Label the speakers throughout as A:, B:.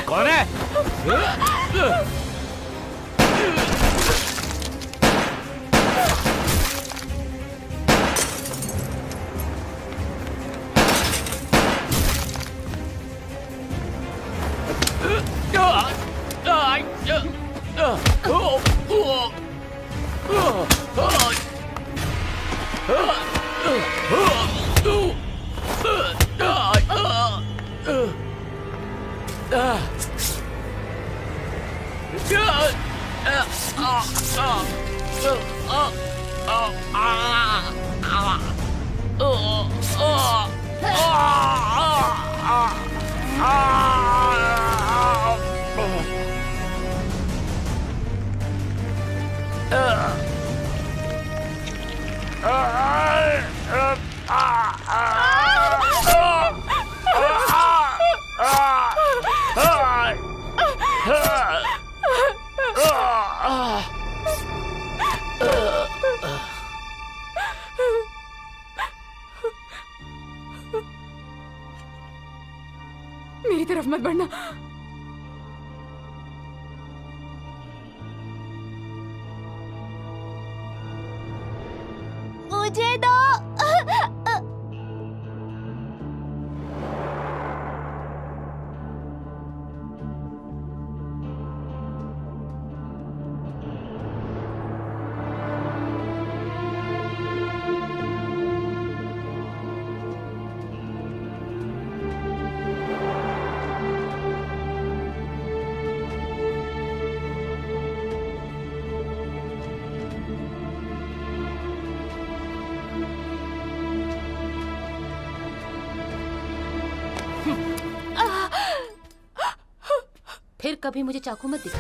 A: कौन है?
B: मेरी तरफ मत बढ़ना।
C: मुझे दो।
D: फिर कभी मुझे चाकू मत दिखा।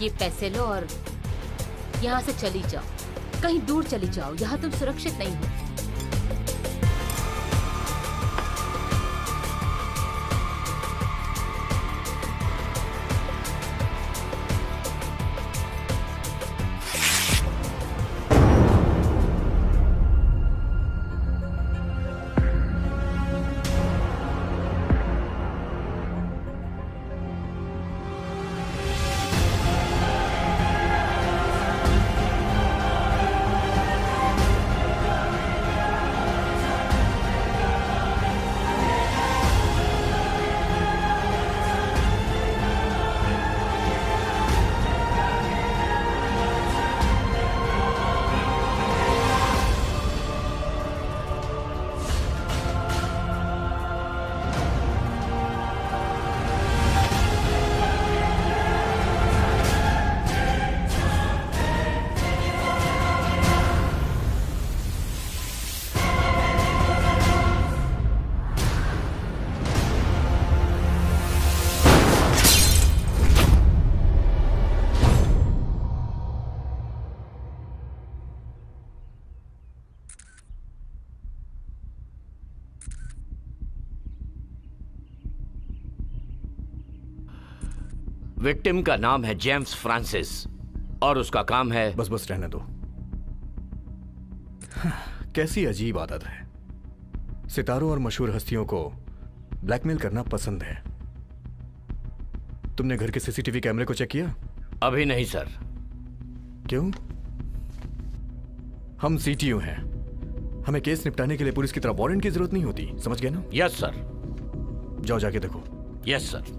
D: ये पैसे लो और यहाँ से चली जाओ, कहीं दूर चली जाओ, यहाँ तुम सुरक्षित नहीं हो।
A: विक्टिम का नाम है जेम्स फ्रांसिस और उसका काम है।
C: बस बस रहने दो। कैसी अजीब आदत है, सितारों और मशहूर हस्तियों को ब्लैकमेल करना पसंद है। तुमने घर के सीसीटीवी कैमरे को चेक किया?
A: अभी नहीं सर।
C: क्यों? हम सीटीयू हैं, हमें केस निपटाने के लिए पुलिस की तरह वारंट की जरूरत नहीं होती, समझ गए ना?
A: Yes sir.
C: जाओ जाके देखो।
A: Yes sir.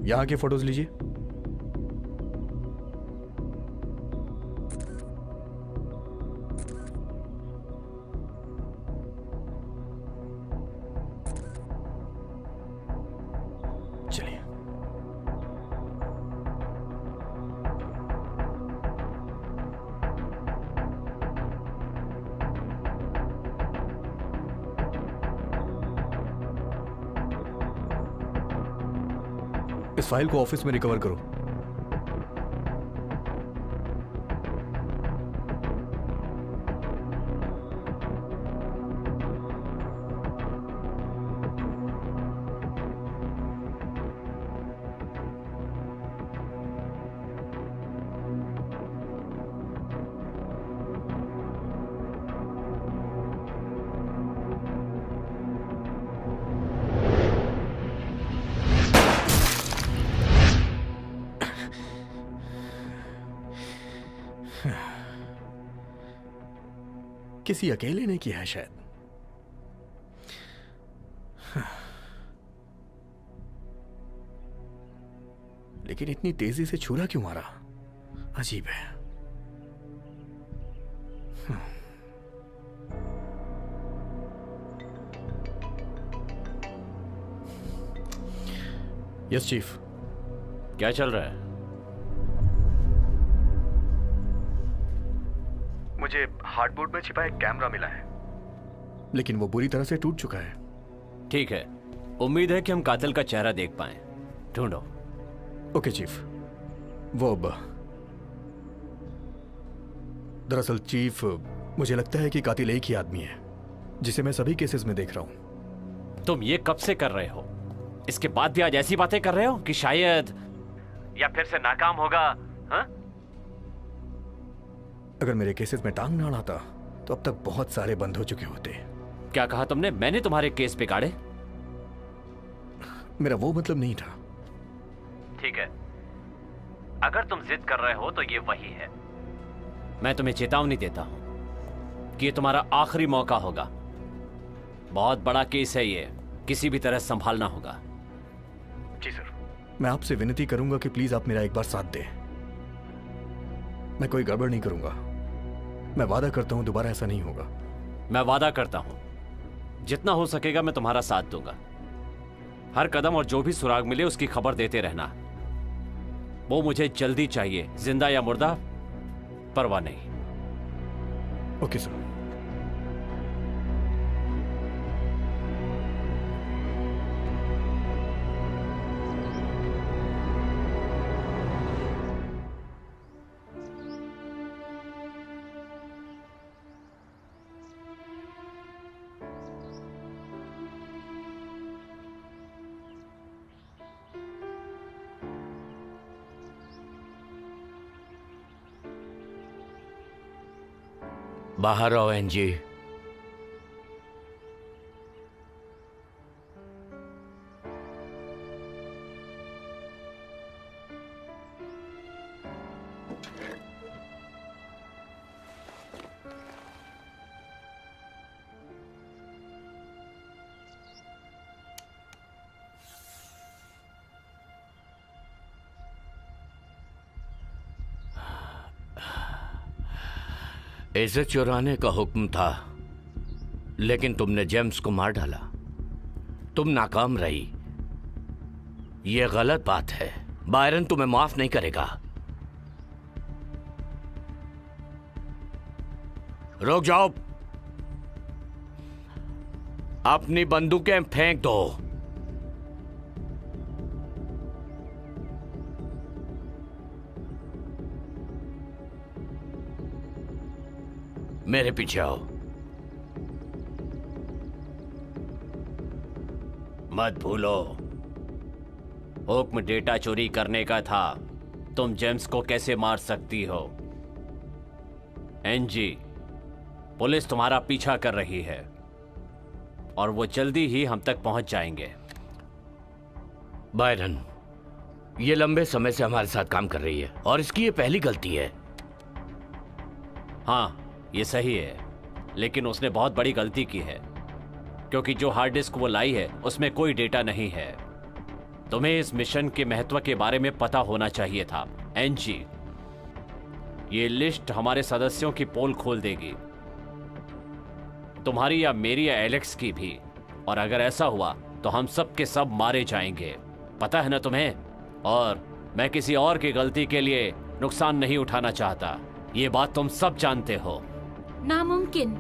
C: यहां के फोटोज लीजिए। चलिए। इस फाइल को ऑफिस में रिकवर करो। किसी अकेले ने किया है शायद। लेकिन इतनी तेजी से छुरा क्यों मारा? अजीब है। Yes chief.
A: क्या चल रहा है?
C: मुझे हार्डबोर्ड में छिपा एक कैमरा मिला है, लेकिन वो बुरी तरह से टूट चुका है।
A: ठीक है, उम्मीद है कि हम कातिल का चेहरा देख पाएं। ढूंढो।
C: Okay chief. वो दरअसल चीफ, मुझे लगता है कि कातिल एक ही आदमी है, जिसे मैं सभी केसेस में देख रहा हूं।
A: तुम ये कब से कर रहे हो? इसके बाद भी आज ऐसी बातें कर रहे हो कि शायद या फिर से नाकाम होगा? हाँ?
C: अगर मेरे केसेस में टांग ना अड़ाता तो अब तक बहुत सारे बंद हो चुके होते।
A: क्या कहा तुमने? मैंने तुम्हारे केस बिगाड़े?
C: मेरा वो मतलब नहीं था।
A: ठीक है, अगर तुम जिद कर रहे हो तो ये वही है। मैं तुम्हें चेतावनी देता हूं कि ये तुम्हारा आखिरी मौका होगा। बहुत बड़ा केस है ये, किसी भी तरह संभालना होगा।
C: जी सर। मैं आपसे विनती करूंगा कि प्लीज आप मेरा एक बार साथ दें। मैं कोई गड़बड़ नहीं करूंगा। मैं वादा करता हूं दोबारा ऐसा नहीं होगा।
A: मैं वादा करता हूं जितना हो सकेगा मैं तुम्हारा साथ दूंगा। हर कदम और जो भी सुराग मिले उसकी खबर देते रहना। वो मुझे जल्दी चाहिए, जिंदा या मुर्दा परवाह नहीं।
C: Okay sir.
A: बाहर आओ एनजी। इज्जत चुराने का हुक्म था, लेकिन तुमने जेम्स को मार डाला। तुम नाकाम रही। यह गलत बात है। बायरन तुम्हें माफ नहीं करेगा। रुक जाओ। अपनी बंदूकें फेंक दो।
E: मेरे पीछे आओ।
A: मत भूलो, हुक्म डेटा चोरी करने का था। तुम जेम्स को कैसे मार सकती हो? एनजी, पुलिस तुम्हारा पीछा कर रही है और वो जल्दी ही हम तक पहुंच जाएंगे।
E: बायरन, ये लंबे समय से हमारे साथ काम कर रही है और इसकी ये पहली गलती है।
A: हाँ, ये सही है, लेकिन उसने बहुत बड़ी गलती की है क्योंकि जो हार्ड डिस्क वो लाई है उसमें कोई डेटा नहीं है। तुम्हें इस मिशन के महत्व के बारे में पता होना चाहिए था। एनजी, ये लिस्ट हमारे सदस्यों की पोल खोल देगी, तुम्हारी या मेरी या एलेक्स की भी। और अगर ऐसा हुआ तो हम सब के सब मारे जाएंगे, पता है ना तुम्हें? और मैं किसी और की गलती के लिए नुकसान नहीं उठाना चाहता, ये बात तुम सब जानते हो।
D: नामुमकिन।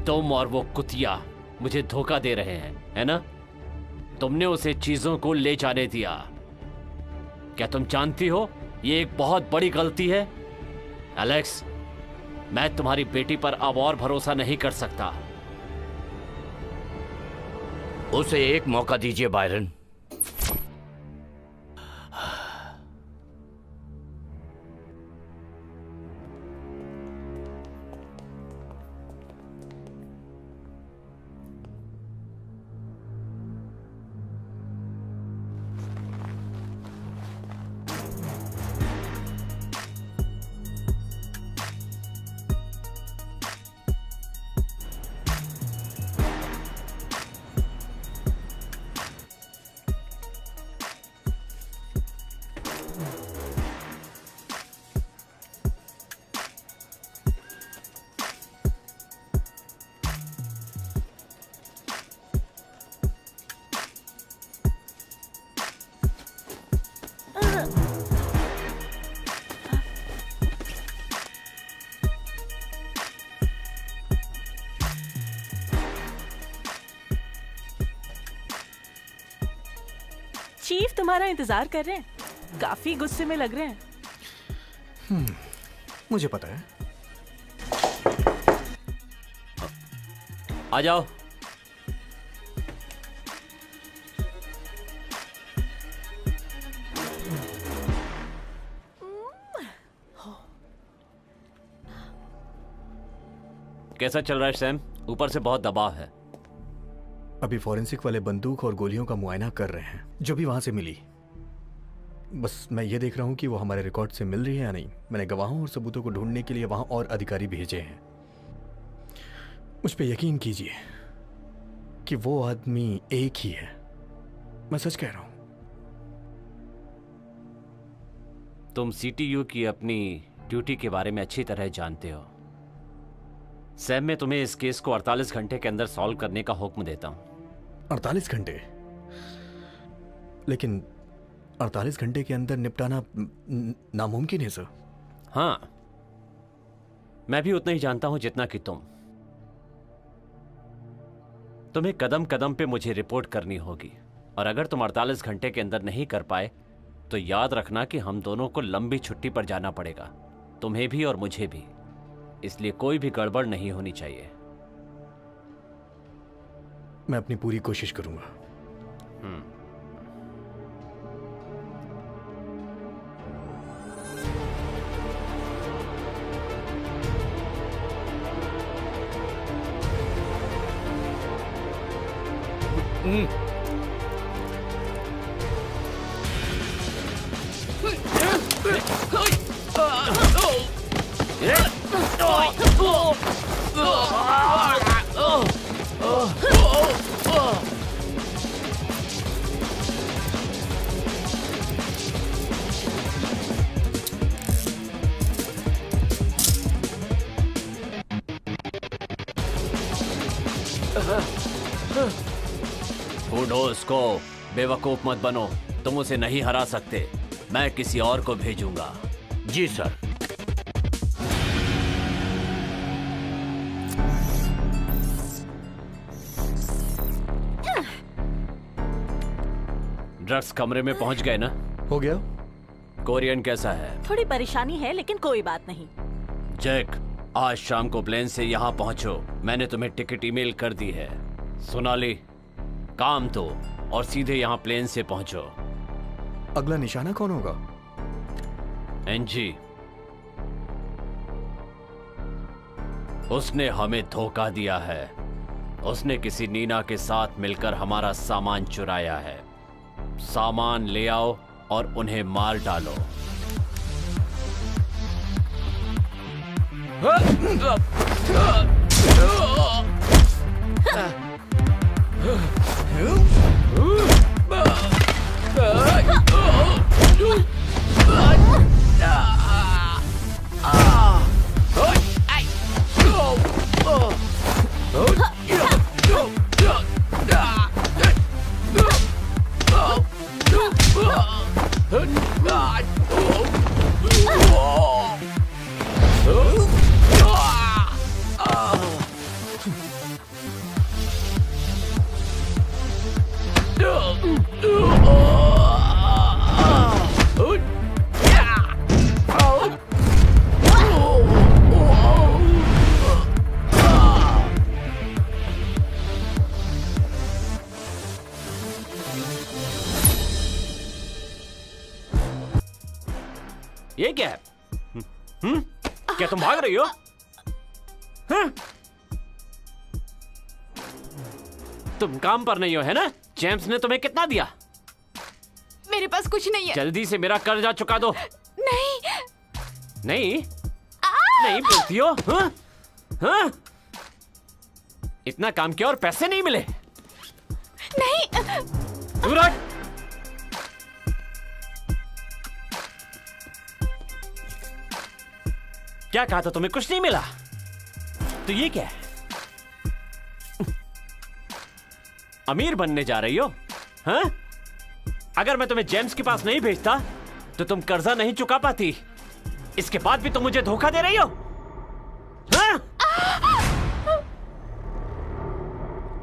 A: तुम और वो कुतिया मुझे धोखा दे रहे हैं, है ना? तुमने उसे चीजों को ले जाने दिया। क्या तुम जानती हो ये एक बहुत बड़ी गलती है? एलेक्स, मैं तुम्हारी बेटी पर अब और भरोसा नहीं कर सकता।
E: उसे एक मौका दीजिए बायरन।
F: चीफ तुम्हारा इंतजार कर रहे हैं, काफी गुस्से में लग रहे हैं।
C: मुझे पता है।
A: आ जाओ। कैसा चल रहा है सैम? ऊपर से बहुत दबाव है।
C: अभी फॉरेंसिक वाले बंदूक और गोलियों का मुआयना कर रहे हैं जो भी वहां से मिली। बस मैं ये देख रहा हूं कि वो हमारे रिकॉर्ड से मिल रही है या नहीं। मैंने गवाहों और सबूतों को ढूंढने के लिए वहां और अधिकारी भेजे हैं। मुझ पे यकीन कीजिए कि वो आदमी एक ही है। मैं सच कह रहा हूं।
A: तुम सीटीयू की अपनी ड्यूटी के बारे में अच्छी तरह जानते हो। सैम, मैं तुम्हें इस केस को 48 घंटे के अंदर सॉल्व करने का हुक्म देता हूं।
C: 48 घंटे? लेकिन 48 घंटे के अंदर निपटाना नामुमकिन है सर।
A: हाँ, मैं भी उतना ही जानता हूं जितना कि तुम्हें कदम कदम पे मुझे रिपोर्ट करनी होगी। और अगर तुम 48 घंटे के अंदर नहीं कर पाए तो याद रखना कि हम दोनों को लंबी छुट्टी पर जाना पड़ेगा, तुम्हें भी और मुझे भी। इसलिए कोई भी गड़बड़ नहीं होनी चाहिए।
C: मैं अपनी पूरी कोशिश करूंगा।
A: बूढ़ोस को बेवकूफ मत बनो, तुम उसे नहीं हरा सकते। मैं किसी और को भेजूंगा।
E: जी सर।
A: ड्रग्स कमरे में पहुंच गए ना?
C: हो गया।
A: कोरियन कैसा है?
F: थोड़ी परेशानी है लेकिन कोई बात नहीं।
A: जैक, आज शाम को प्लेन से यहाँ पहुंचो। मैंने तुम्हें टिकट ईमेल कर दी है। सोनाली, काम तो और सीधे यहाँ प्लेन से पहुंचो।
C: अगला निशाना कौन होगा?
A: एनजी। उसने हमें धोखा दिया है। उसने किसी नीना के साथ मिलकर हमारा सामान चुराया है। सामान ले आओ और उन्हें मार डालो। ये क्या है? क्या तुम भाग रही हो? तुम काम पर नहीं हो, है ना? जेम्स ने तुम्हें कितना दिया?
B: मेरे पास कुछ नहीं है।
A: जल्दी से मेरा कर्जा चुका दो।
B: नहीं।
A: नहीं नहीं बोलती हो? हाँ? हाँ? इतना काम किया और पैसे नहीं मिले?
B: नहीं।
A: दूर हट। क्या कहा था तुम्हें? कुछ नहीं मिला? तो ये क्या है? अमीर बनने जा रही हो? हाँ? अगर मैं तुम्हें जेम्स के पास नहीं भेजता तो तुम कर्जा नहीं चुका पाती। इसके बाद भी तुम मुझे धोखा दे रही हो? हाँ?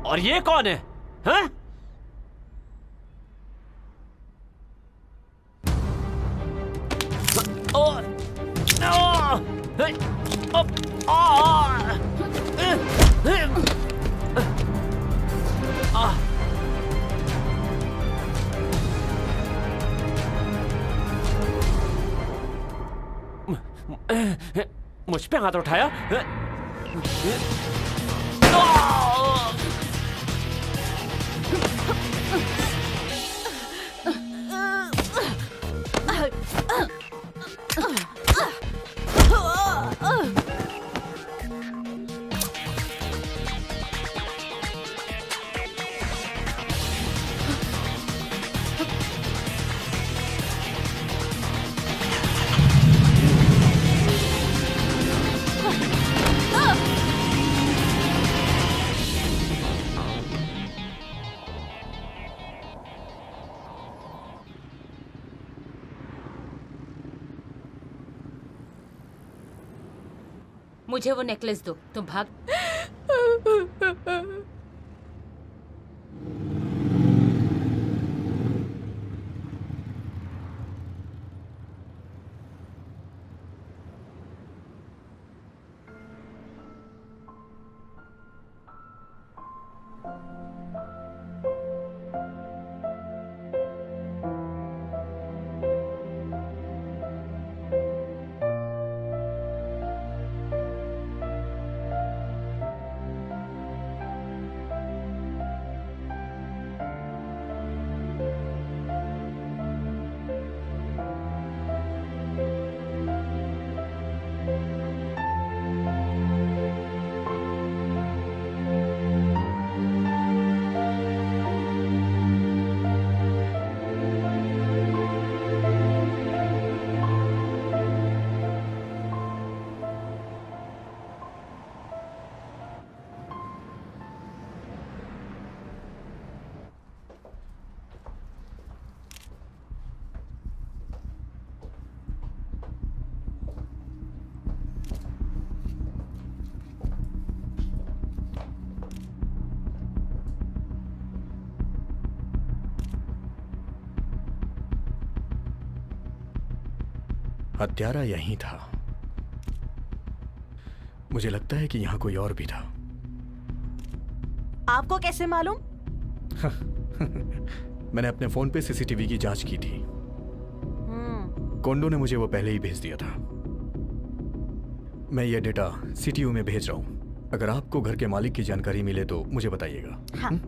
A: और ये कौन है? हाँ? मुझ पे हाथ उठाया?
D: मुझे वो नेकलेस दो। तुम भाग।
C: हत्यारा यहीं था। मुझे लगता है कि यहां कोई और भी था।
F: आपको कैसे मालूम?
C: मैंने अपने फोन पे सीसीटीवी की जांच की थी। कोंडो ने मुझे वो पहले ही भेज दिया था। मैं ये डेटा सीटीयू में भेज रहा हूं। अगर आपको घर के मालिक की जानकारी मिले तो मुझे बताइएगा।
F: हाँ।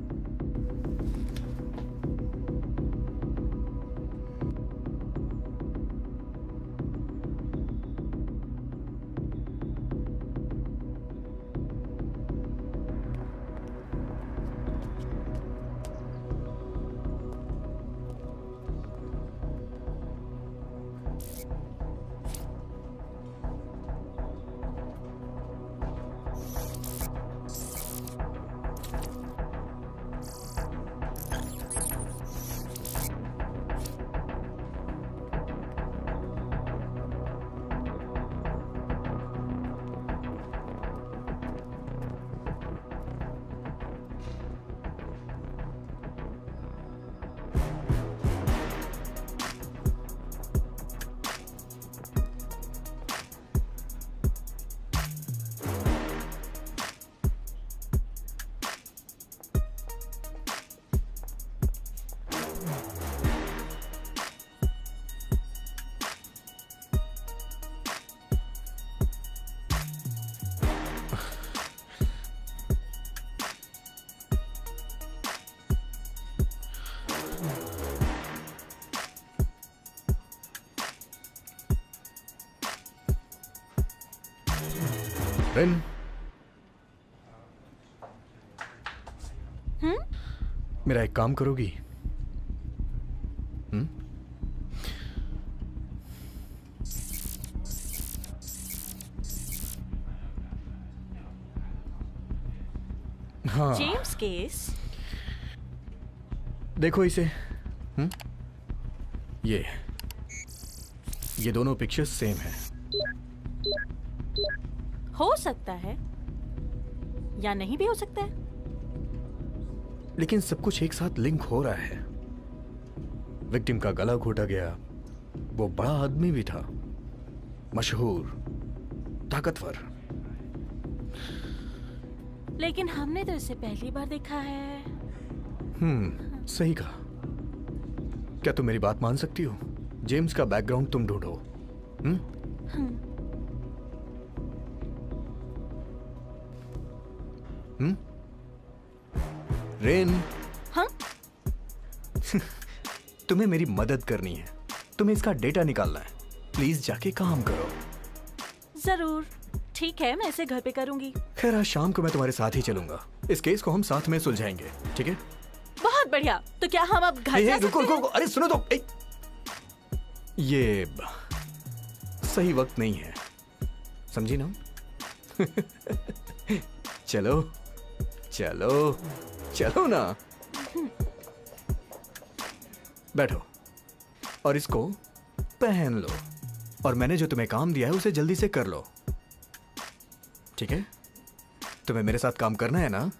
C: रेन, मेरा एक काम करोगी? हाँ,
F: जेम्स केस।
C: देखो इसे। ये दोनों पिक्चर्स सेम हैं।
F: हो सकता है या नहीं भी हो सकता है,
C: लेकिन सब कुछ एक साथ लिंक हो रहा है। विक्टिम का गला घोटा गया, वो बड़ा आदमी भी था, मशहूर, ताकतवर।
F: लेकिन हमने तो इसे पहली बार देखा है।
C: सही कहा। क्या तुम मेरी बात मान सकती हो? जेम्स का बैकग्राउंड तुम ढूंढो। रेन,
F: हाँ?
C: तुम्हें मेरी मदद करनी है। तुम्हें इसका डेटा निकालना है। प्लीज जाके काम करो।
F: जरूर, ठीक है, मैं इसे घर पे करूंगी।
C: खैर, आज शाम को मैं तुम्हारे साथ ही चलूंगा। इस केस को हम साथ में सुलझाएंगे, ठीक है?
F: बहुत बढ़िया। तो क्या हम अब घर जा
C: रुको
F: सकते
C: रुको, अरे सुनो तो। ये सही वक्त नहीं है, समझी ना? चलो चलो चलो ना। बैठो और इसको पहन लो, और मैंने जो तुम्हें काम दिया है उसे जल्दी से कर लो, ठीक है? तुम्हें मेरे साथ काम करना है ना?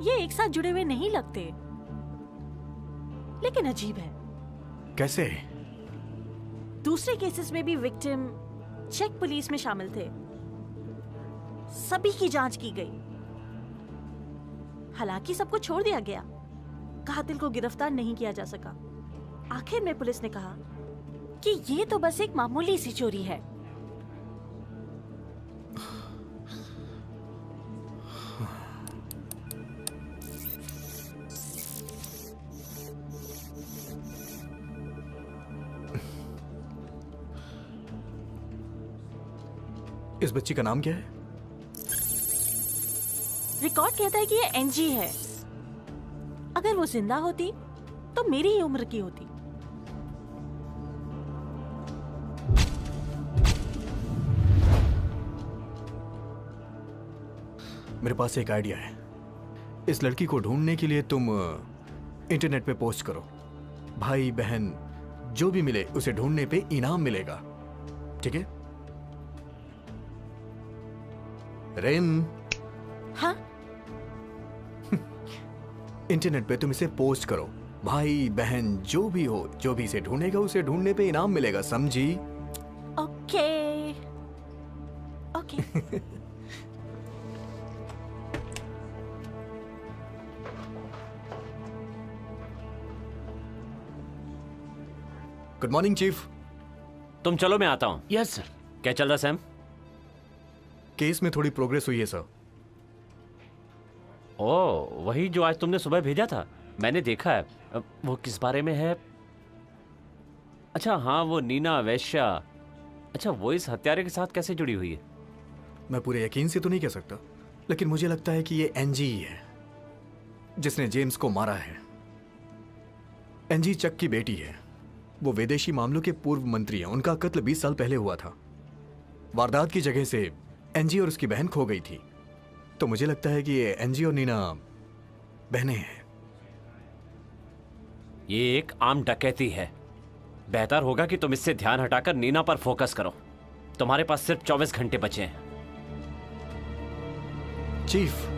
F: ये एक साथ जुड़े हुए नहीं लगते, लेकिन अजीब है।
C: कैसे?
F: दूसरे केसेस में भी विक्टिम चेक पुलिस में शामिल थे। सभी की जांच की गई, हालांकि सबको छोड़ दिया गया। कातिल को गिरफ्तार नहीं किया जा सका। आखिर में पुलिस ने कहा कि ये तो बस एक मामूली सी चोरी है।
C: इस बच्ची का नाम क्या है?
F: रिकॉर्ड कहता है कि ये एनजी है। अगर वो जिंदा होती तो मेरी ही उम्र की होती।
C: मेरे पास एक आइडिया है। इस लड़की को ढूंढने के लिए तुम इंटरनेट पे पोस्ट करो। भाई बहन जो भी मिले उसे ढूंढने पे इनाम मिलेगा, ठीक है? रेम।
F: हाँ?
C: इंटरनेट पे तुम इसे पोस्ट करो। भाई बहन जो भी हो, जो भी इसे ढूंढेगा उसे ढूंढने पे इनाम मिलेगा, समझी?
F: Okay okay.
C: Good morning chief.
A: तुम चलो, मैं आता हूं।
E: Yes sir.
A: क्या चल रहा सैम?
C: केस में थोड़ी प्रोग्रेस हुई है सर।
A: ओ, वही जो आज तुमने सुबह भेजा था, मैंने देखा है। वो किस बारे में है? अच्छा हाँ, वो नीना वैश्या। अच्छा, वो इस हत्यारे के साथ कैसे जुड़ी हुई है?
C: मैं पूरे यकीन से तो नहीं कह सकता, लेकिन मुझे लगता है कि ये एनजी ही है जिसने जेम्स को मारा है। एनजी चक की बेटी है। वो विदेशी मामलों के पूर्व मंत्री हैं। उनका कत्ल 20 साल पहले हुआ था। वारदात की जगह से एनजी और उसकी बहन खो गई थी, तो मुझे लगता है कि ये एनजी और नीना बहनें हैं।
A: ये एक आम डकैती है। बेहतर होगा कि तुम इससे ध्यान हटाकर नीना पर फोकस करो। तुम्हारे पास सिर्फ 24 घंटे बचे हैं।
C: चीफ,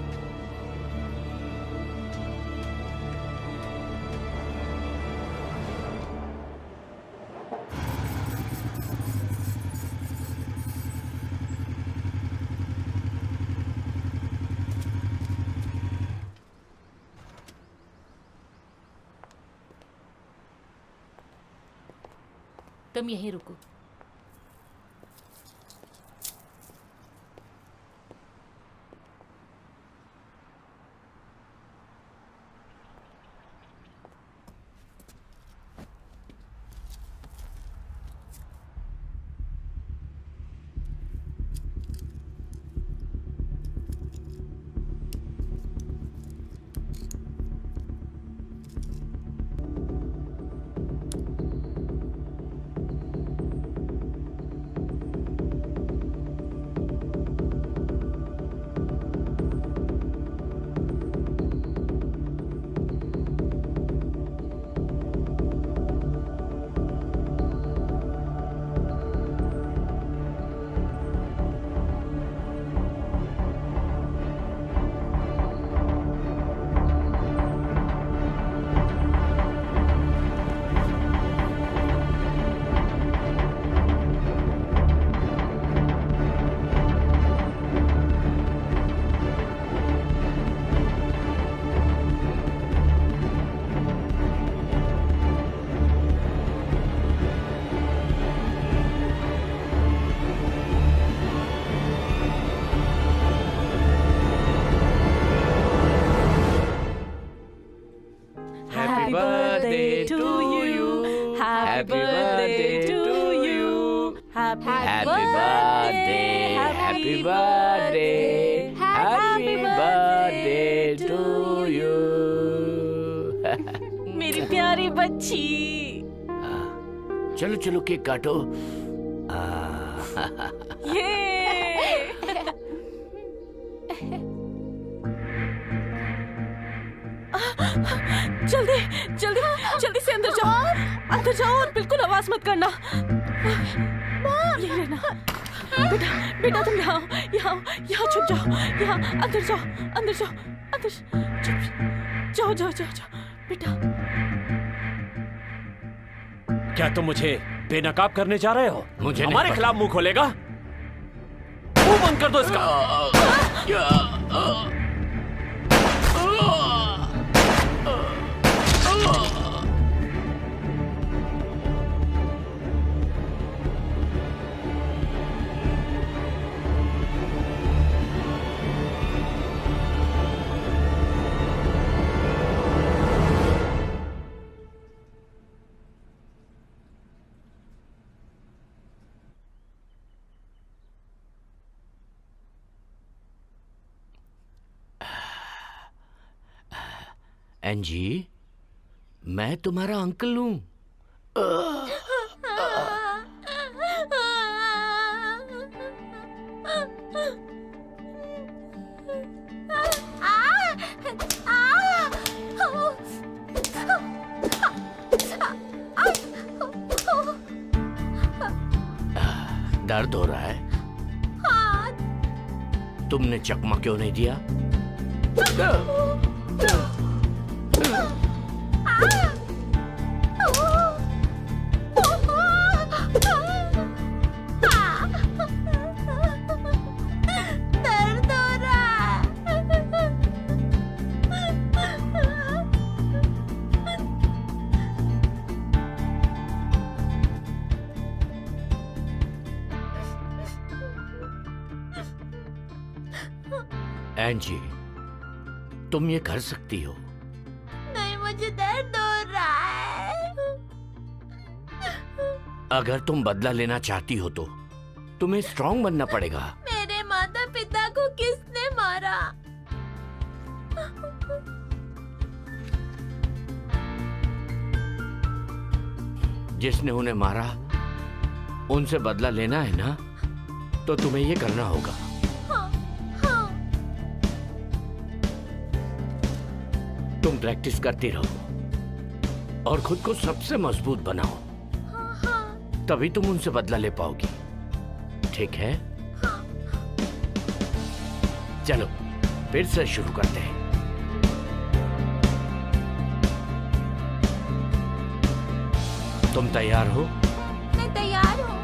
D: तुम यहीं रुको।
E: Happy birthday, happy birthday to you.
F: मेरी प्यारी बच्ची।
E: चलो चलो केक काटो।
F: ये जल्दी जल्दी जल्दी से अंदर जाओ और बिल्कुल आवाज मत करना। यही रहना। बेटा बेटा तुम यहाँ छुप जाओ। यहाँ अंदर जाओ अंदर जाओ बेटा।
A: क्या तुम मुझे बेनकाब करने जा रहे हो?
E: मुझे
A: हमारे खिलाफ मुंह खोलेगा? मुंह बंद कर दो इसका।
E: एनजी, मैं तुम्हारा अंकल हूं। दर्द हो रहा है? तुमने चकमा क्यों नहीं दिया?
F: दर्द हो रहा
E: एंजी, तुम ये कर सकती हो।
F: नहीं, मुझे दर्द हो रहा है।
E: अगर तुम बदला लेना चाहती हो तो तुम्हें स्ट्रांग बनना पड़ेगा।
F: मेरे माता पिता को किसने मारा?
E: जिसने उन्हें मारा उनसे बदला लेना है ना, तो तुम्हें ये करना होगा। तुम प्रैक्टिस करती रहो और खुद को सबसे मजबूत बनाओ, तभी तुम उनसे बदला ले पाओगी। ठीक है? चलो फिर से शुरू करते हैं। तुम तैयार हो?
F: मैं तैयार हूँ।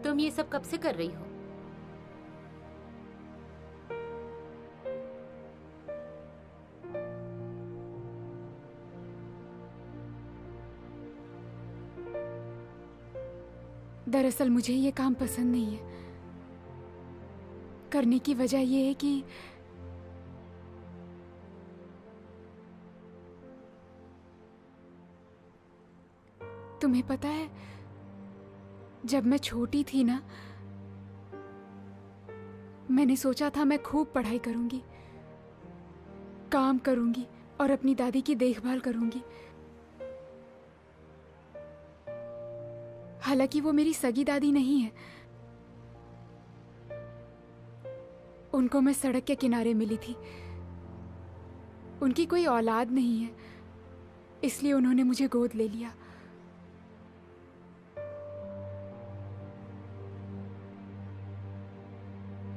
D: तुम ये सब कब से कर रही हो?
B: दरअसल मुझे ये काम पसंद नहीं है। करने की वजह ये है कि तुम्हें पता है, जब मैं छोटी थी ना, मैंने सोचा था मैं खूब पढ़ाई करूंगी, काम करूंगी और अपनी दादी की देखभाल करूंगी। हालांकि वो मेरी सगी दादी नहीं है, उनको मैं सड़क के किनारे मिली थी। उनकी कोई औलाद नहीं है, इसलिए उन्होंने मुझे गोद ले लिया।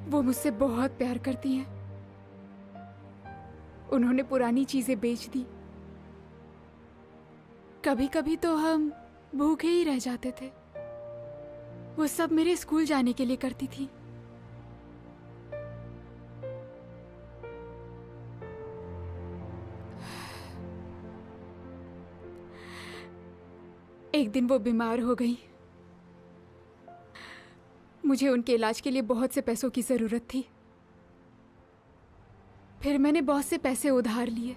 B: वो मुझसे बहुत प्यार करती हैं। उन्होंने पुरानी चीजें बेच दी। कभी कभी तो हम भूखे ही रह जाते थे। वो सब मेरे स्कूल जाने के लिए करती थी। एक दिन वो बीमार हो गई। मुझे उनके इलाज के लिए बहुत से पैसों की जरूरत थी। फिर मैंने बहुत से पैसे उधार लिए।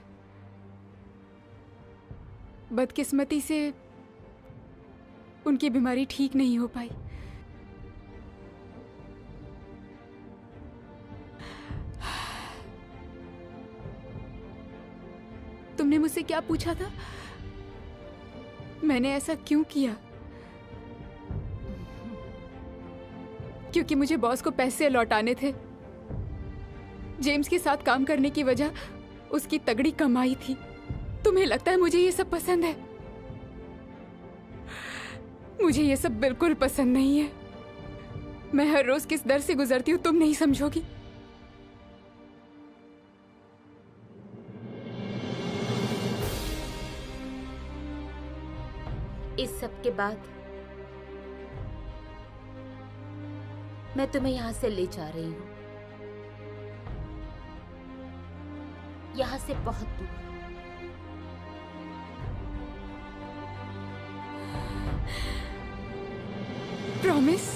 B: बदकिस्मती से उनकी बीमारी ठीक नहीं हो पाई। मुझसे क्या पूछा था? मैंने ऐसा क्यों किया? क्योंकि मुझे बॉस को पैसे लौटाने थे। जेम्स के साथ काम करने की वजह उसकी तगड़ी कमाई थी। तुम्हें लगता है मुझे ये सब पसंद है? मुझे ये सब बिल्कुल पसंद नहीं है। मैं हर रोज किस दर से गुजरती हूँ तुम नहीं समझोगी।
D: इस सब के बाद मैं तुम्हें यहां से ले जा रही हूं, यहां से बहुत दूर।
B: प्रॉमिस?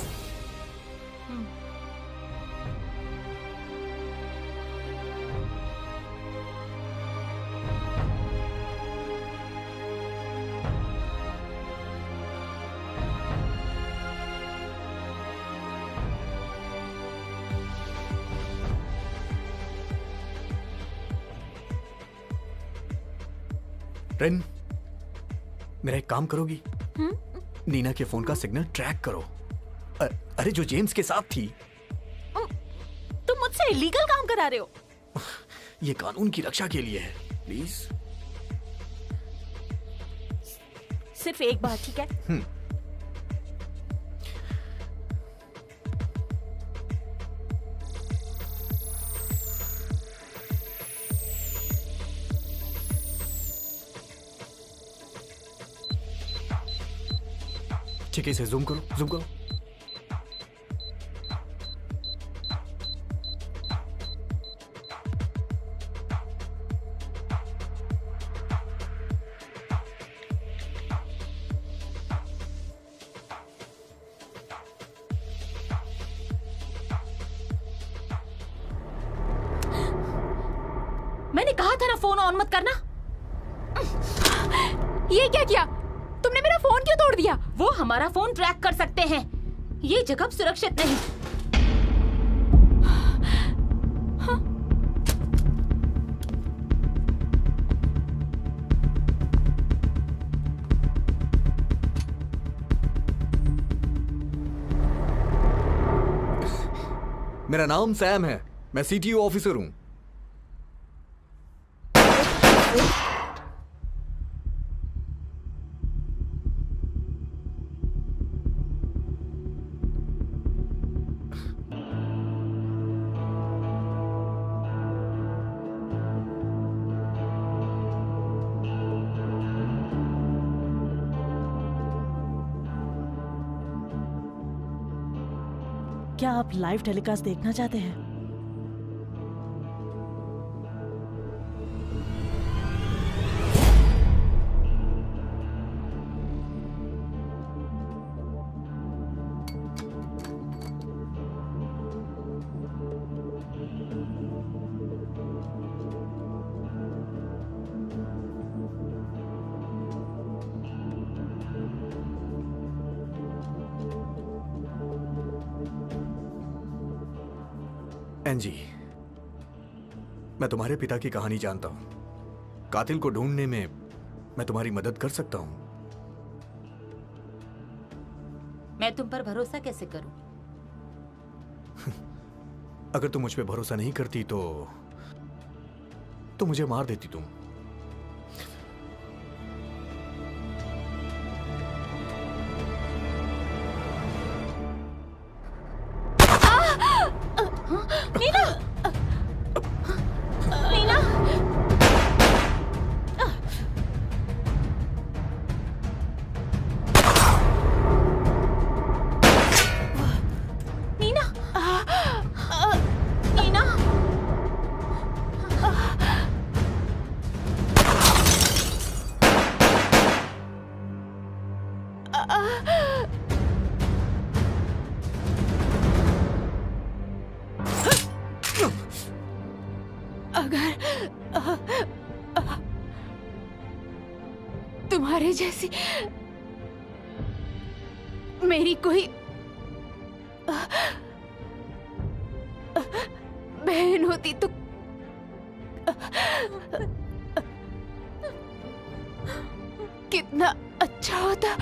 C: रेन, मेरा एक काम करोगी? नीना के फोन का सिग्नल ट्रैक करो। अरे जो जेम्स के साथ थी।
F: तुम मुझसे इलीगल काम करा रहे हो।
C: ये कानून की रक्षा के लिए है, प्लीज।
F: सिर्फ एक बार, ठीक है?
C: ठीक है, इसे जूम करो, जूम करो।
D: मैंने कहा था ना फोन ऑन मत करना।
B: ये क्या किया तुमने? मेरा फोन क्यों तोड़ दिया?
D: वो हमारा फोन ट्रैक कर सकते हैं। ये जगह सुरक्षित नहीं।
C: मेरा नाम सैम है, मैं सीटीओ ऑफिसर हूं।
F: क्या आप लाइव टेलीकास्ट देखना चाहते हैं?
C: एंजी, मैं तुम्हारे पिता की कहानी जानता हूं। कातिल को ढूंढने में मैं तुम्हारी मदद कर सकता हूं।
D: मैं तुम पर भरोसा कैसे करूं?
C: अगर तुम मुझ पे भरोसा नहीं करती तो मुझे मार देती तुम।
F: नीना! नीना! नीना! नीना!
B: अगर तुम्हारे जैसी मेरी कोई बहन होती तो कितना अच्छा होता।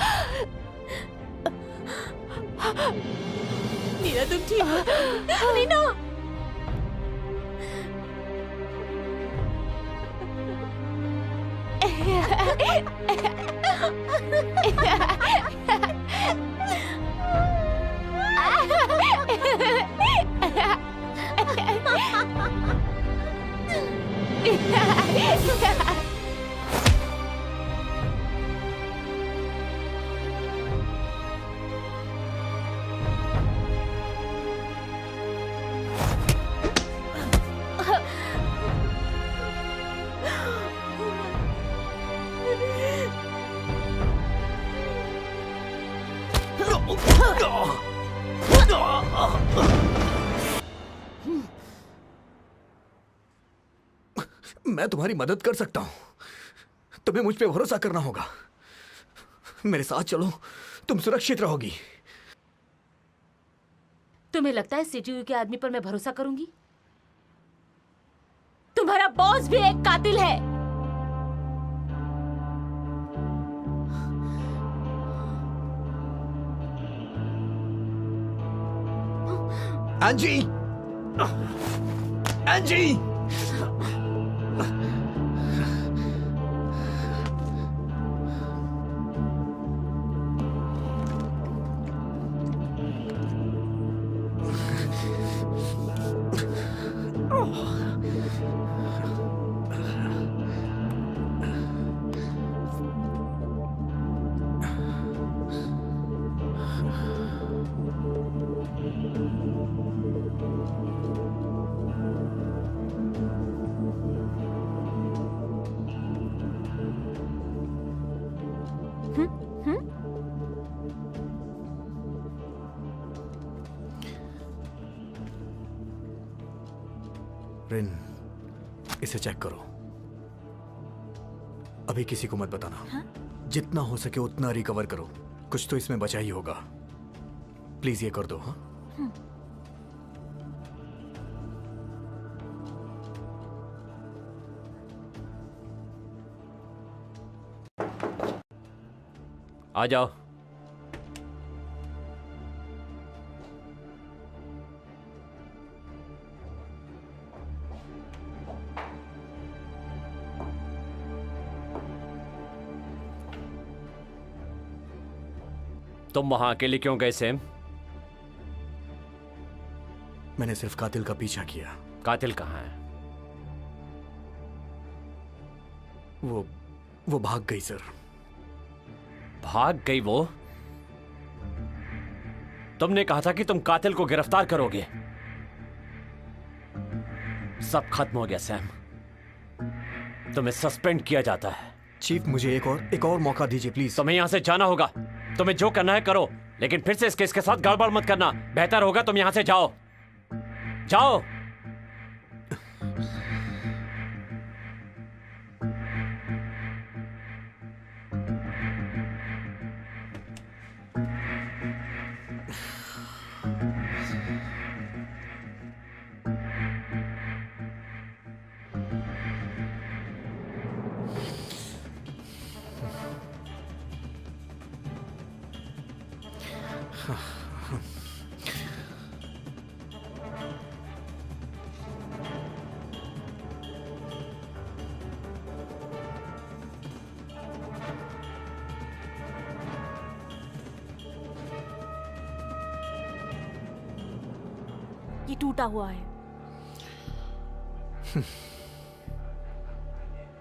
F: मीरा तुम ठीक हो? मीना
C: मैं तुम्हारी मदद कर सकता हूं। तुम्हें मुझ पे भरोसा करना होगा। मेरे साथ चलो, तुम सुरक्षित रहोगी।
D: तुम्हें लगता है सीटीयू के आदमी पर मैं भरोसा करूंगी? तुम्हारा बॉस भी एक कातिल है।
C: एंजी! एंजी! रिन, इसे चेक करो। अभी किसी को मत बताना।
F: हाँ?
C: जितना हो सके उतना रिकवर करो। कुछ तो इसमें बचा ही होगा। प्लीज ये कर दो। हाँ?
A: आ जाओ। तुम वहां अकेले क्यों गए सैम?
C: मैंने सिर्फ कातिल का पीछा किया।
A: कातिल कहाँ है?
C: वो भाग गई सर।
A: भाग गई वो? तुमने कहा था कि तुम कातिल को गिरफ्तार करोगे। सब खत्म हो गया सैम। तुम्हें सस्पेंड किया जाता है।
C: चीफ, मुझे एक और मौका दीजिए प्लीज।
A: तुम्हें यहां से जाना होगा। तुम्हें जो करना है करो, लेकिन फिर से इस केस के साथ गड़बड़ मत करना। बेहतर होगा तुम यहां से जाओ। जाओ।
F: ये टूटा हुआ है।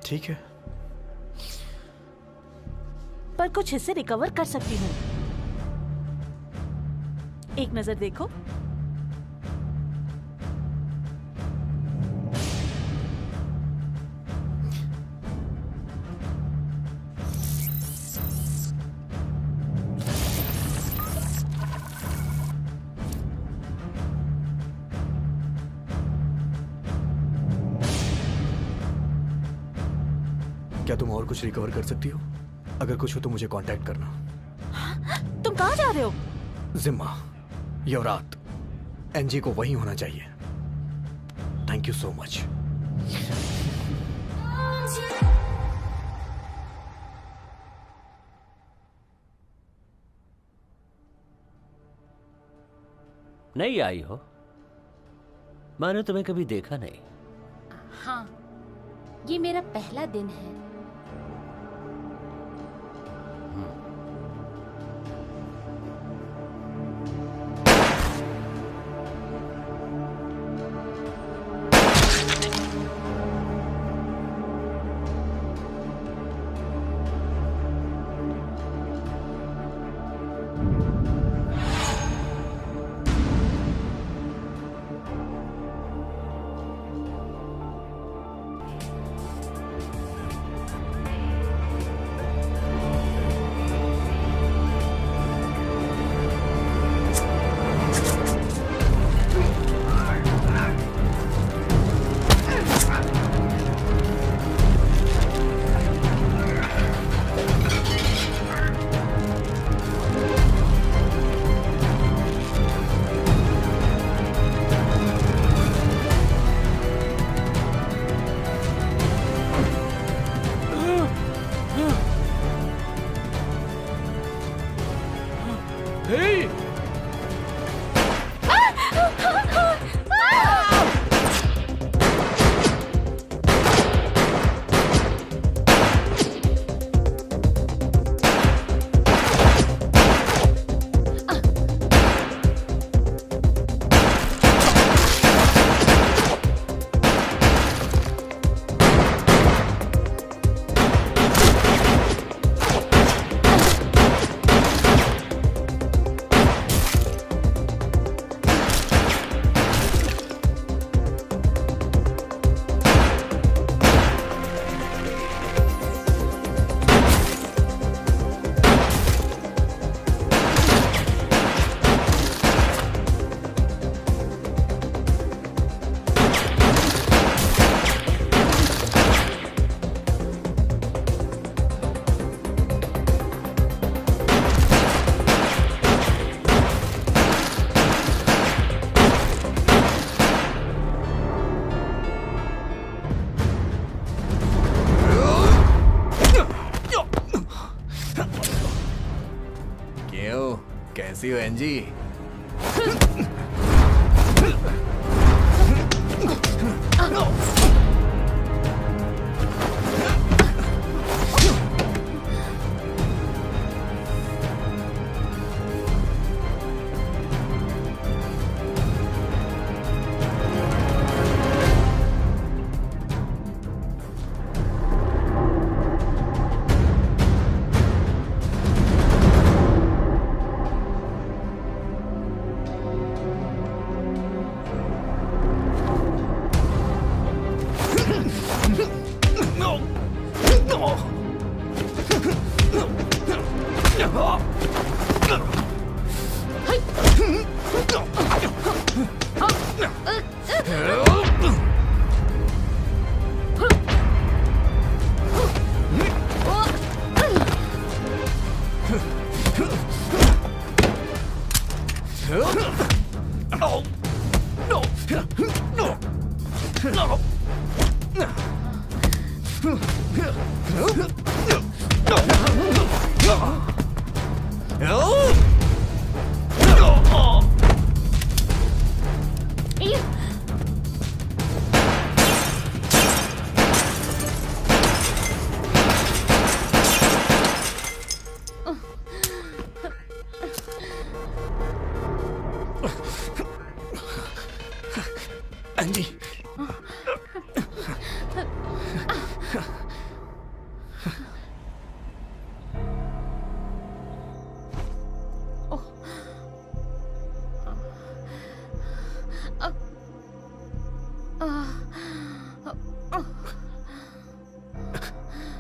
C: ठीक है,
F: पर कुछ हिस्से रिकवर कर सकती हूँ। एक नजर देखो।
C: क्या तुम और कुछ रिकवर कर सकती हो? अगर कुछ हो तो मुझे कांटेक्ट करना।
F: तुम कहाँ जा रहे हो?
C: जिम्मा, यवरात, एनजी को वही होना चाहिए। Thank you so much.
A: नहीं आई हो? मैंने तुम्हें कभी देखा नहीं।
D: हाँ, ये मेरा पहला दिन है।
C: कैसी हो एंजी?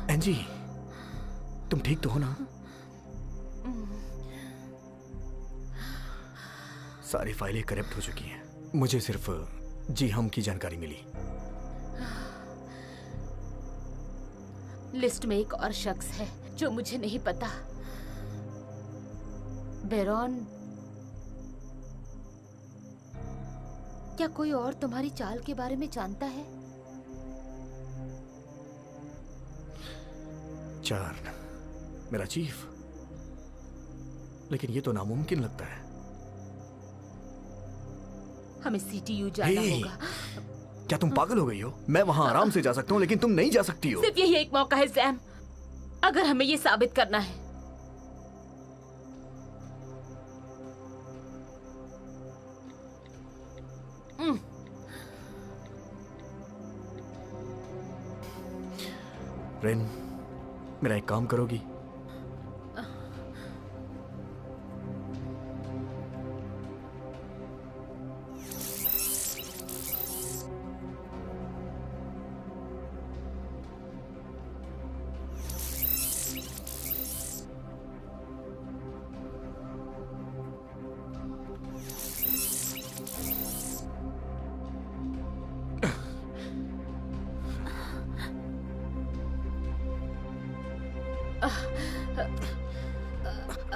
C: एंजी, तुम ठीक तो हो ना? सारी फाइलें करप्ट हो चुकी हैं। मुझे सिर्फ जी हम की जानकारी मिली।
D: लिस्ट में एक और शख्स है जो मुझे नहीं पता। बेरॉन, क्या कोई और तुम्हारी चाल के बारे में जानता है?
C: चार्न, मेरा चीफ, लेकिन ये तो नामुमकिन लगता है।
D: हमें सीटीयू जाना
C: हे,
D: होगा।
C: क्या तुम पागल हो गई हो? मैं वहां आराम से जा सकता हूँ, लेकिन तुम नहीं जा सकती हो।
D: सिर्फ यही एक मौका है सैम, अगर हमें ये साबित करना है।
C: रेन, मेरा एक काम करोगी?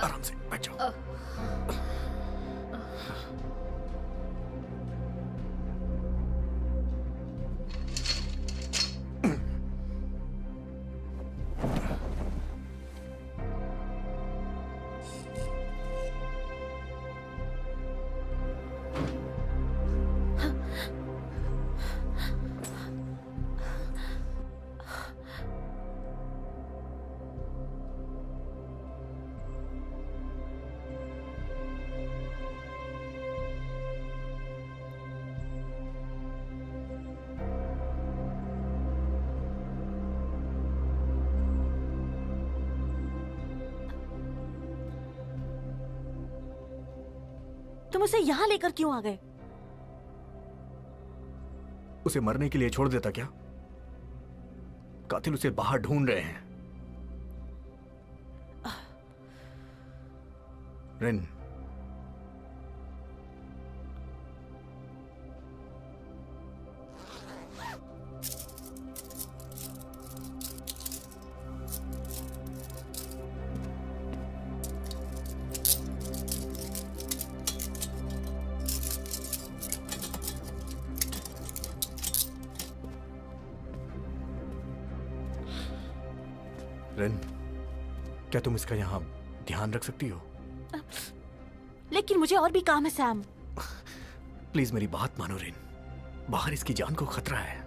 C: आराम से बैठ जाओ।
F: तुम उसे यहाँ लेकर क्यों आ गए?
C: उसे मरने के लिए छोड़ देता क्या? कातिल उसे बाहर ढूंढ रहे हैं। रेन, रेन, क्या तुम इसका यहां ध्यान रख सकती हो?
F: लेकिन मुझे और भी काम है सैम।
C: प्लीज मेरी बात मानो रेन, बाहर इसकी जान को खतरा है।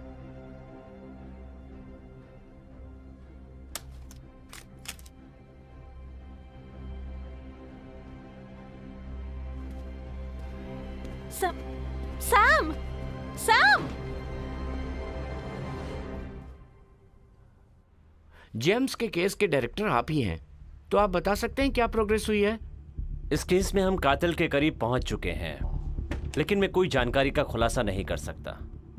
F: Sam, Sam, Sam!
E: जेम्स के केस के डायरेक्टर आप ही हैं, तो आप बता सकते हैं क्या प्रोग्रेस हुई है?
A: इस केस में हम कातिल के करीब पहुंच चुके हैं, लेकिन मैं कोई जानकारी का खुलासा नहीं कर सकता,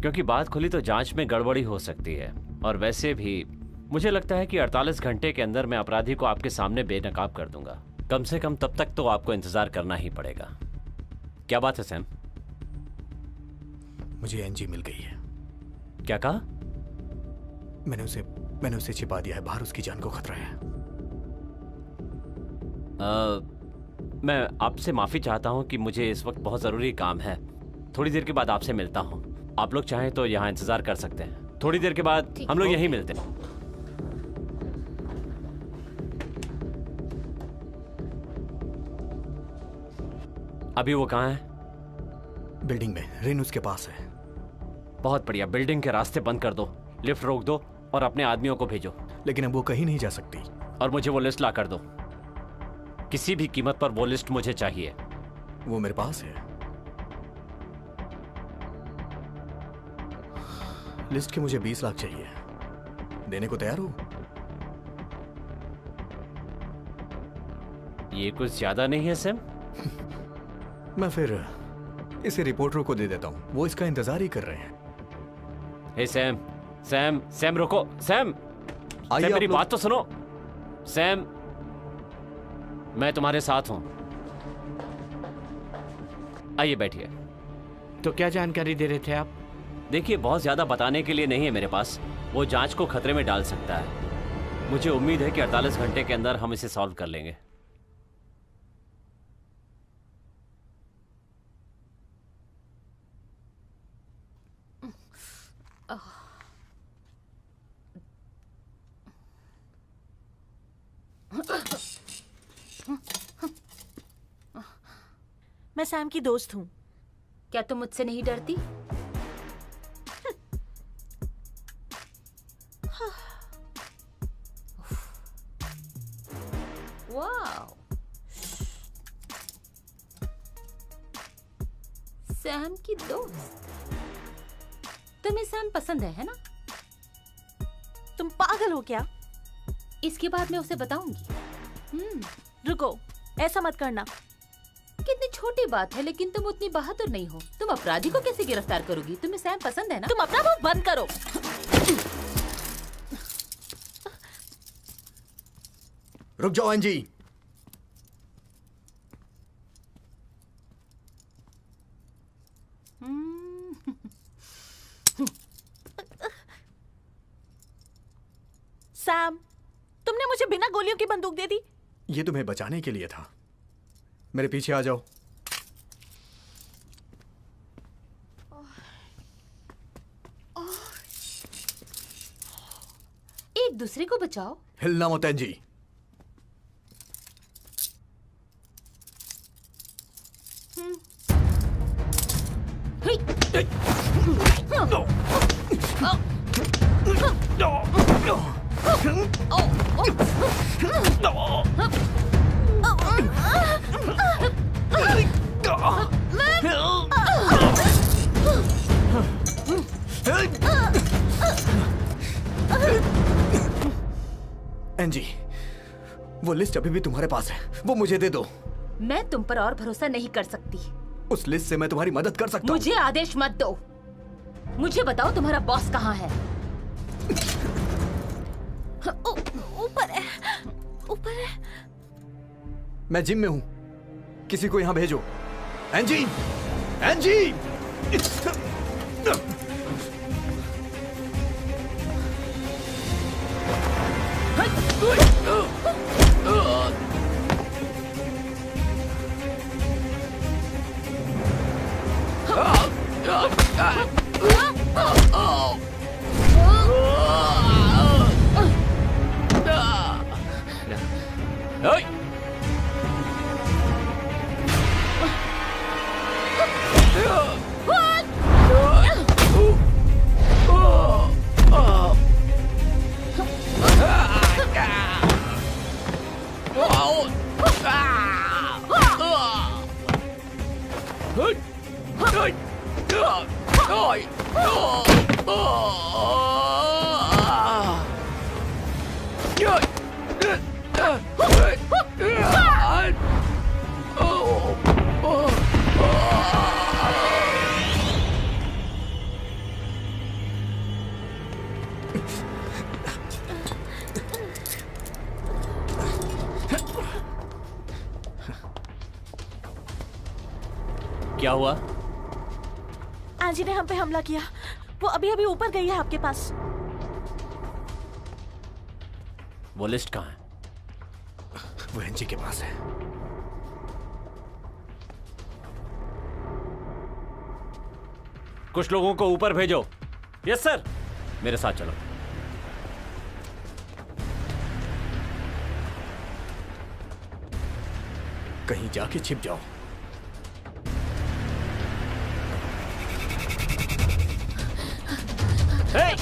A: क्योंकि बात खुली तो जांच में गड़बड़ी हो सकती है। और वैसे भी मुझे लगता है कि 48 घंटे के अंदर मैं अपराधी को आपके सामने बेनकाब कर दूंगा। कम से कम तब तक तो आपको इंतजार करना ही पड़ेगा। क्या बात है सैम?
C: मुझे एनजी मिल गई है।
A: क्या कहा?
C: मैंने उसे छिपा दिया है, बाहर उसकी जान को खतरा है।
A: मैं आपसे माफी चाहता हूं कि मुझे इस वक्त बहुत जरूरी काम है। थोड़ी देर के बाद आपसे मिलता हूं। आप लोग चाहें तो यहाँ इंतजार कर सकते हैं। थोड़ी देर के बाद हम लोग यहीं मिलते हैं। अभी वो कहाँ है?
C: बिल्डिंग में, रेन उसके पास है।
A: बहुत बढ़िया, बिल्डिंग के रास्ते बंद कर दो, लिफ्ट रोक दो और अपने आदमियों को भेजो।
C: लेकिन अब वो कहीं नहीं जा सकती।
A: और मुझे वो लिस्ट ला कर दो, किसी भी कीमत पर वो लिस्ट मुझे चाहिए।
C: वो मेरे पास है। लिस्ट के मुझे 20 लाख चाहिए। देने को तैयार हो?
A: ये कुछ ज्यादा नहीं है सैम?
C: मैं फिर इसे रिपोर्टरों को दे देता हूं, वो इसका इंतजार ही कर रहे हैं।
A: हे सैम, सैम, सैम रुको, सैम,
C: आइए
A: सैम मेरी
C: आप
A: बात तो सुनो। सैम, मैं तुम्हारे साथ हूं। आइए बैठिए।
E: तो क्या जानकारी दे रहे थे आप?
A: देखिए, बहुत ज्यादा बताने के लिए नहीं है मेरे पास। वो जांच को खतरे में डाल सकता है। मुझे उम्मीद है कि 48 घंटे के अंदर हम इसे सॉल्व कर लेंगे।
F: मैं सैम की दोस्त हूँ।
D: क्या तुम मुझसे नहीं डरती? वाह, सैम की दोस्त। तुम्हें सैम पसंद है ना?
F: तुम पागल हो क्या?
D: इसके बाद मैं उसे बताऊंगी।
F: रुको, ऐसा मत करना।
D: कितनी छोटी बात है, लेकिन तुम उतनी बहादुर नहीं हो। तुम अपराधी को कैसे गिरफ्तार करोगी? तुम्हें सैम पसंद है ना?
F: तुम अपना मुंह बंद करो।
C: रुक जाओ एंजी।
F: सैम, तुमने मुझे बिना गोलियों की बंदूक दे दी।
C: ये तुम्हें बचाने के लिए था। मेरे पीछे आ जाओ।
D: एक दूसरे को बचाओ।
C: हिलना मत एंजी। एंजी, वो लिस्ट अभी भी तुम्हारे पास है, वो मुझे दे दो।
D: मैं तुम पर और भरोसा नहीं कर सकती।
C: उस लिस्ट से मैं तुम्हारी मदद कर सकता हूँ।
D: मुझे आदेश मत दो। मुझे बताओ तुम्हारा बॉस कहाँ है?
F: ऊपर है, ऊपर है।
C: मैं जिम में हूँ, किसी को यहाँ भेजो। एंजी, एंजी!
A: क्या हुआ?
F: एंजी ने हम पे हमला किया। वो अभी अभी ऊपर गई है आपके पास।
A: वो लिस्ट कहाँ है?
C: वो एंजी के पास है।
A: कुछ लोगों को ऊपर भेजो। Yes sir. मेरे साथ चलो।
C: कहीं जाके छिप जाओ।
A: Hey!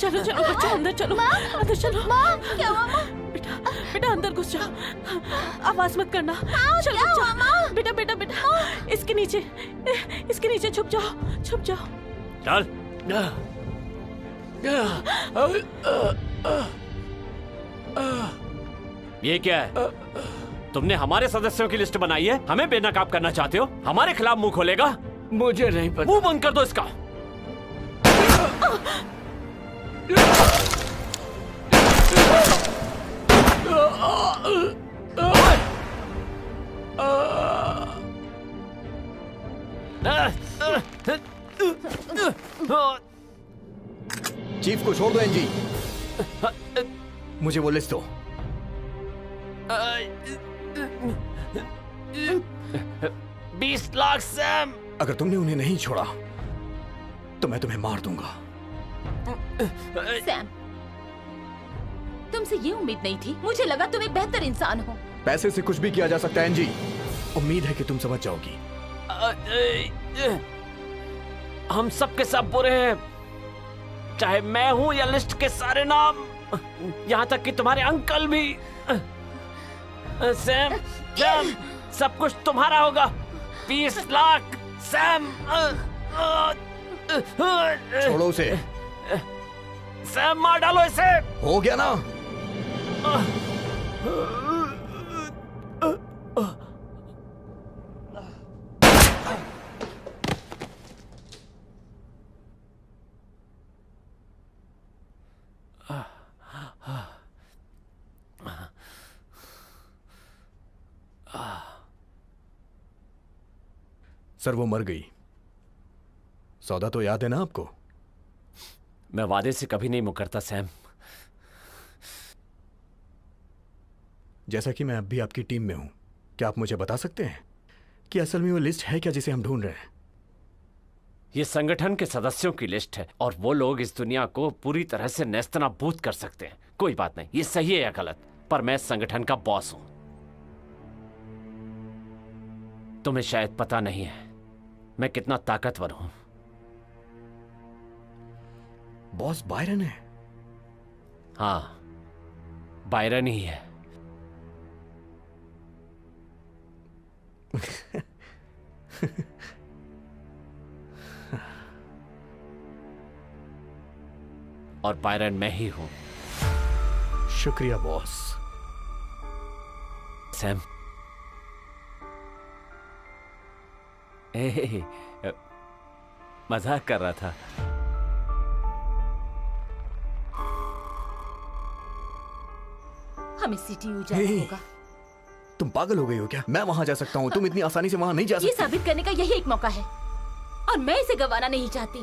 F: चलो चलो बच्चा, अंदर चलो, अंदर चलो।
D: माँ, क्या हुआ माँ?
F: बेटा बेटा अंदर घुस जाओ, आवाज मत करना। चलो
D: क्या हुआ माँ?
F: बेटा बेटा बेटा, इसके नीचे छुप जाओ, छुप जाओ।
A: चल। ये क्या है? तुमने हमारे सदस्यों की लिस्ट बनाई है, हमें बेनकाब करना चाहते हो? हमारे खिलाफ मुंह खोलेगा?
E: मुझे नहीं पता।
A: मुंह बंद कर दो इसका।
C: चीफ को छोड़ दो एनजी, मुझे वो लिस्ट दो।
A: 20 लाख सैम।
C: अगर तुमने उन्हें नहीं छोड़ा तो मैं तुम्हें मार दूंगा।
D: सैम, तुमसे ये उम्मीद नहीं थी। मुझे लगा तुम एक बेहतर इंसान हो।
C: पैसे से कुछ भी किया जा सकता है एनजी। उम्मीद है कि तुम समझ जाओगी।
A: हम सब के सब बुरे हैं, चाहे मैं हूं या लिस्ट के सारे नाम, यहां तक कि तुम्हारे अंकल भी। सैम, सैम, सब कुछ तुम्हारा होगा। 20 लाख सैम।
C: छोड़ो उसे।
A: सैम, मार डालो इसे।
C: हो गया ना? सर, वो मर गई। सौदा तो याद है ना आपको?
A: मैं वादे से कभी नहीं मुकरता सैम।
C: जैसा कि मैं अब भी आपकी टीम में हूं, क्या आप मुझे बता सकते हैं कि असल में वो लिस्ट है क्या जिसे हम ढूंढ रहे हैं?
A: ये संगठन के सदस्यों की लिस्ट है और वो लोग इस दुनिया को पूरी तरह से नेस्तनाबूद कर सकते हैं। कोई बात नहीं, ये सही है या गलत, पर मैं इस संगठन का बॉस हूं। तुम्हें शायद पता नहीं है मैं कितना ताकतवर हूं।
C: बॉस बायरन है?
A: हाँ, बायरन ही है। और बायरन मैं ही हूं।
C: शुक्रिया बॉस।
A: सैम, मजाक कर रहा था।
D: हमें सीटीयू जाना होगा।
C: तुम पागल हो गई हो क्या? मैं वहां जा सकता हूं, तुम इतनी आसानी से वहां नहीं जा
D: ये
C: सकती।
D: साबित करने का यही एक मौका है और मैं इसे गंवाना नहीं चाहती।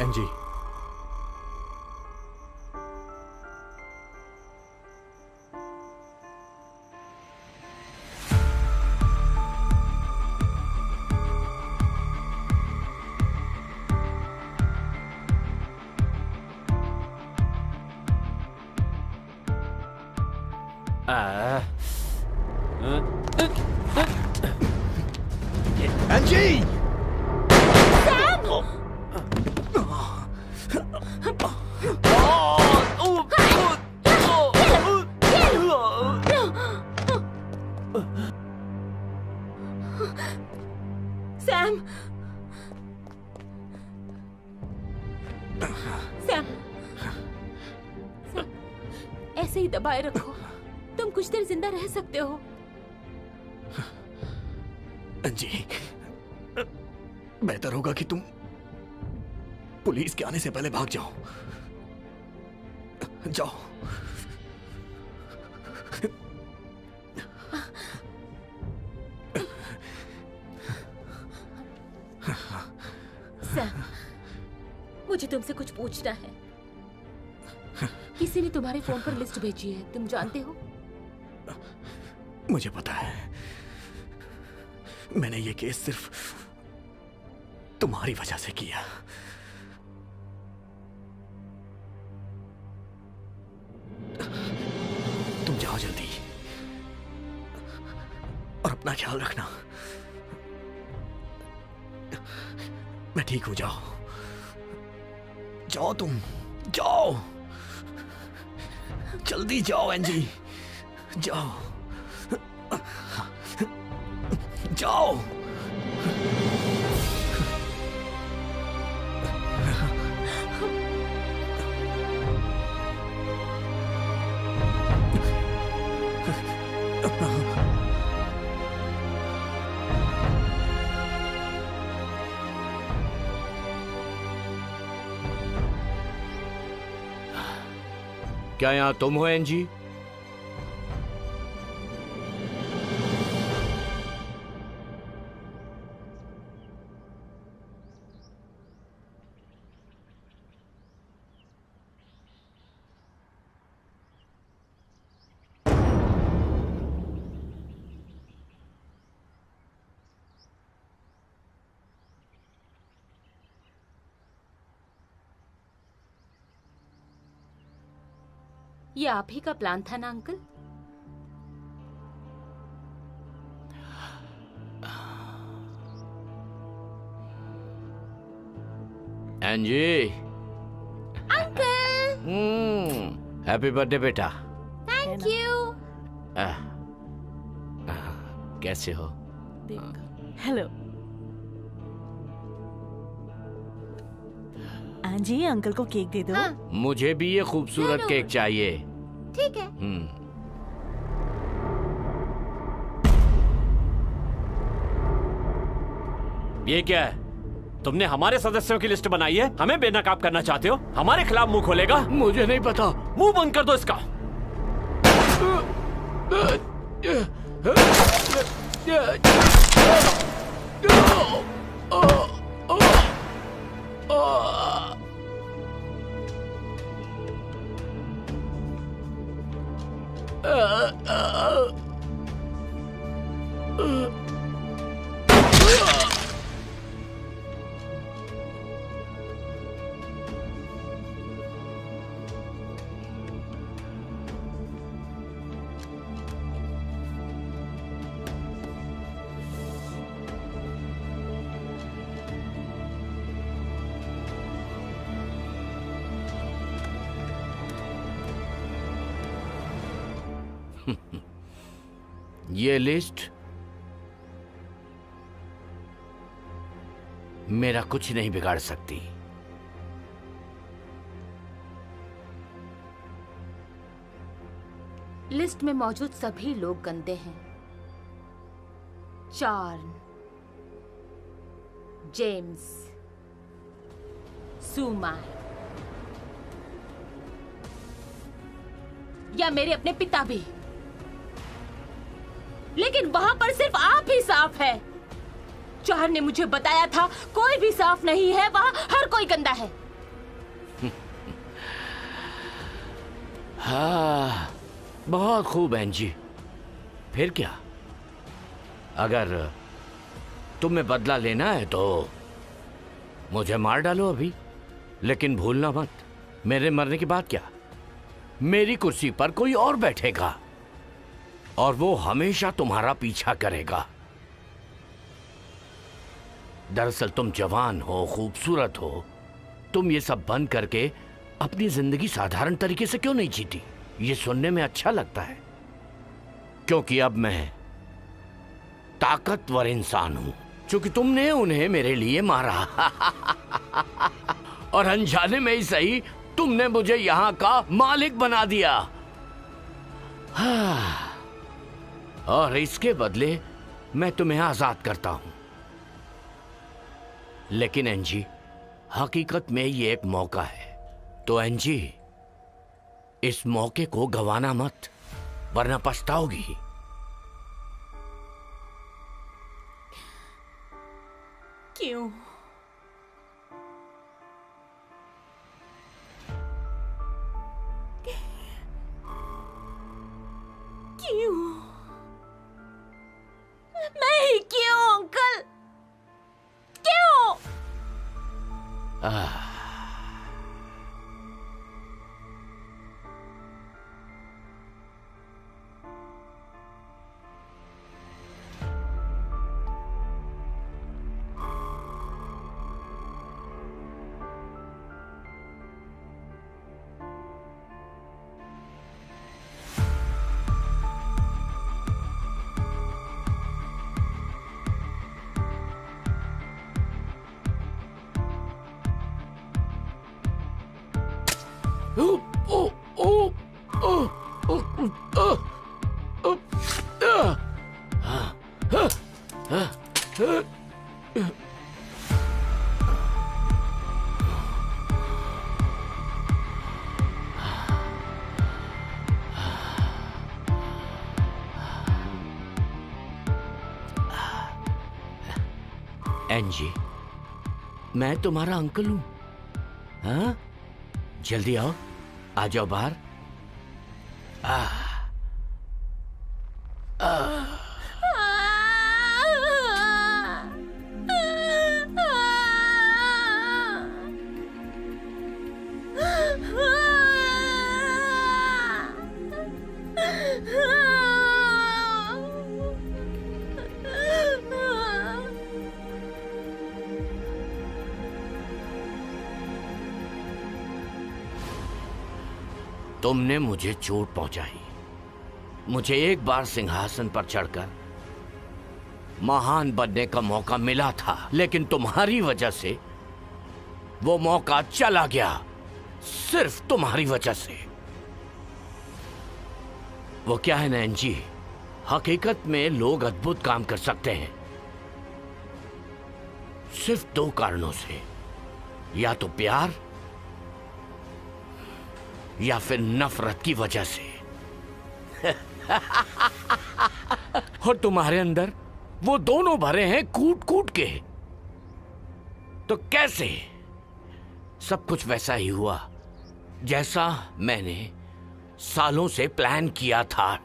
C: एनजी, एनजी!
D: ऐसे ही दबाए रखो, तुम कुछ देर जिंदा रह सकते हो।
C: जी, बेहतर होगा कि तुम पुलिस के आने से पहले भाग जाओ। जाओ।
D: सैम, मुझे तुमसे कुछ पूछना है। किसी ने तुम्हारे फोन पर लिस्ट भेजी है, तुम जानते हो?
C: मुझे पता है। मैंने ये केस सिर्फ तुम्हारी वजह से किया। तुम जाओ जल्दी और अपना ख्याल रखना। मैं ठीक हूं, जाओ जाओ, तुम जाओ, जल्दी जाओ एंजी, जाओ जाओ।
E: क्या यहाँ तुम हो एनजी?
D: ये आप ही का प्लान था ना अंकल?
E: एंजी।
D: अंकल।
E: हैप्पी बर्थडे बेटा।
D: Thank you.
E: कैसे हो?
F: हेलो जी, अंकल को केक दे दो।
D: हाँ।
E: मुझे भी ये खूबसूरत केक चाहिए।
D: ठीक है।
A: ये क्या है? तुमने हमारे सदस्यों की लिस्ट बनाई है, हमें बेनकाब करना चाहते हो? हमारे खिलाफ मुंह खोलेगा?
E: मुझे नहीं पता।
A: मुंह बंद कर दो इसका।
E: ये लिस्ट मेरा कुछ नहीं बिगाड़ सकती।
D: लिस्ट में मौजूद सभी लोग गंदे हैं। चार्न, जेम्स, सुमा या मेरे अपने पिता भी। लेकिन वहां पर सिर्फ आप ही साफ है। चार ने मुझे बताया था कोई भी साफ नहीं है, वहां हर कोई गंदा है।
E: हाँ, बहुत खूब एंजी। फिर क्या? अगर तुम्हें बदला लेना है तो मुझे मार डालो अभी, लेकिन भूलना मत, मेरे मरने के बाद क्या, मेरी कुर्सी पर कोई और बैठेगा और वो हमेशा तुम्हारा पीछा करेगा। दरअसल तुम जवान हो, खूबसूरत हो, तुम ये सब बंद करके अपनी जिंदगी साधारण तरीके से क्यों नहीं जीती? ये सुनने में अच्छा लगता है, क्योंकि अब मैं ताकतवर इंसान हूं, क्योंकि तुमने उन्हें मेरे लिए मारा और अनजाने में ही सही तुमने मुझे यहां का मालिक बना दिया। और इसके बदले मैं तुम्हें आजाद करता हूं। लेकिन एंजी, हकीकत में ये एक मौका है, तो एंजी इस मौके को गंवाना मत, वरना पछताओगी।
F: क्यों? क्यों? नहीं, क्यों अंकल? क्यों?
E: एंजी, मैं तुम्हारा अंकल हूं। हाँ, जल्दी आओ, आ जाओ बाहर। तुमने मुझे चोट पहुंचाई। मुझे एक बार सिंहासन पर चढ़कर महान बनने का मौका मिला था, लेकिन तुम्हारी वजह से वो मौका चला गया। सिर्फ तुम्हारी वजह से। वो क्या है ना एंजी, हकीकत में लोग अद्भुत काम कर सकते हैं सिर्फ दो कारणों से, या तो प्यार या फिर नफरत की वजह से। और तुम्हारे अंदर वो दोनों भरे हैं कूट कूट के। तो कैसे? सब कुछ वैसा ही हुआ जैसा मैंने सालों से प्लान किया था।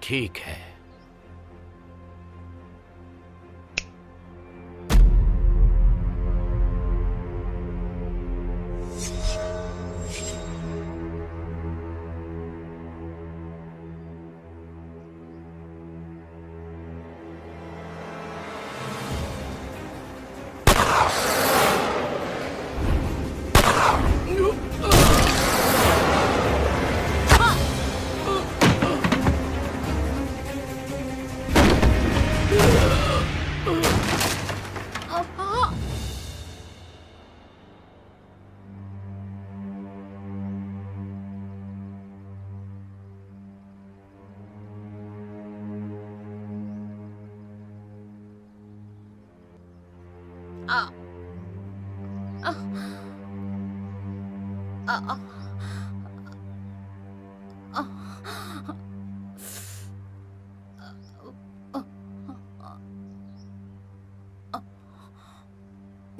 E: ठीक है,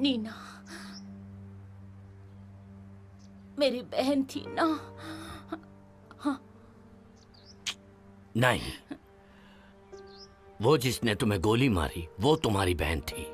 D: नीना मेरी बहन थी ना?
E: नहीं, वो जिसने तुम्हें गोली मारी वो तुम्हारी बहन थी।